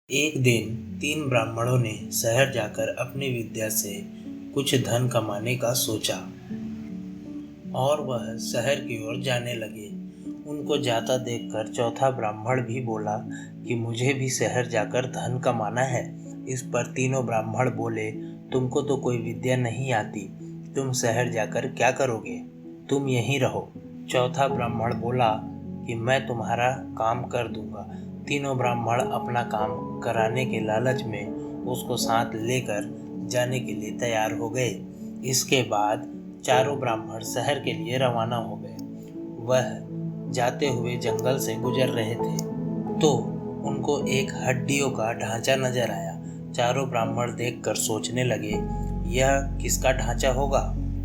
एक दिन 3 ब्राह्मणों ने शहर जाकर अपनी विद्या से कुछ धन कमाने का सोचा और वह शहर की ओर जाने लगे। उनको जाता देखकर चौथा ब्राह्मण भी बोला कि मुझे भी शहर जाकर धन कमाना है। इस पर तीनों ब्राह्मण बोले, तुमको तो कोई विद्या नहीं आती, तुम शहर जाकर क्या करोगे, तुम यहीं रहो। चौथा ब्राह्मण बोला कि मैं तुम्हारा काम कर दूंगा। तीनों ब्राह्मण अपना काम कराने के लालच में उसको साथ लेकर जाने के लिए तैयार हो गए। इसके बाद चारों ब्राह्मण शहर के लिए रवाना हो गए। वह जाते हुए जंगल से गुजर रहे थे तो उनको एक हड्डियों का ढांचा नजर आया। चारों ब्राह्मण देखकर सोचने लगे, यह किसका ढांचा होगा।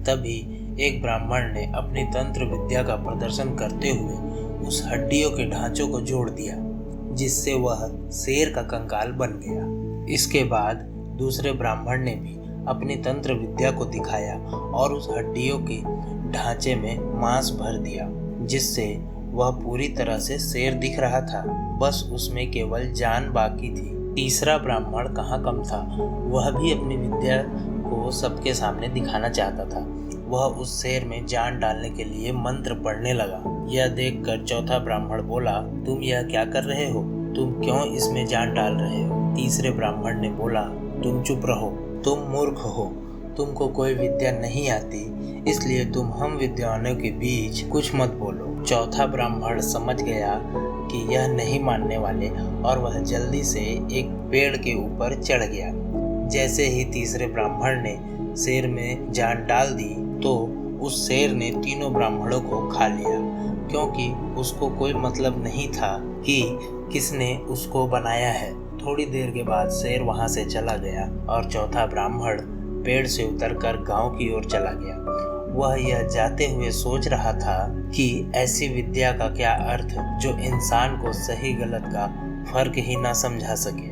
तभी एक ब्राह्मण ने अपनी तंत्र विद्या का प्रदर्शन करते हुए उस हड्डियों के ढांचों को जोड़ दिया, जिससे वह शेर का कंकाल बन गया। इसके बाद दूसरे ब्राह्मण ने भी अपनी तंत्र विद्या को दिखाया और उस हड्डियों के ढांचे में मांस भर दिया, जिससे वह पूरी तरह से शेर दिख रहा था, बस उसमें केवल जान बाकी थी। तीसरा ब्राह्मण कहाँ कम था, वह भी अपनी विद्या को सबके सामने दिखाना चाहता था। वह उस शेर में जान डालने के लिए मंत्र पढ़ने लगा। यह देखकर चौथा ब्राह्मण बोला, तुम यह क्या कर रहे हो, तुम क्यों इसमें जान डाल रहे हो। तीसरे ब्राह्मण ने बोला, तुम चुप रहो, तुम मूर्ख हो, तुमको कोई विद्या नहीं आती, इसलिए तुम हम विद्वानों के बीच कुछ मत बोलो। चौथा ब्राह्मण समझ गया कि यह नहीं मानने वाले और वह जल्दी से एक पेड़ के ऊपर चढ़ गया। जैसे ही तीसरे ब्राह्मण ने शेर में जान डाल दी तो उस शेर ने तीनों ब्राह्मणों को खा लिया, क्योंकि उसको कोई मतलब नहीं था कि किसने उसको बनाया है। थोड़ी देर के बाद शेर वहां से चला गया और चौथा ब्राह्मण पेड़ से उतरकर गांव की ओर चला गया। वह यह जाते हुए सोच रहा था कि ऐसी विद्या का क्या अर्थ जो इंसान को सही गलत का फर्क ही ना समझा सके।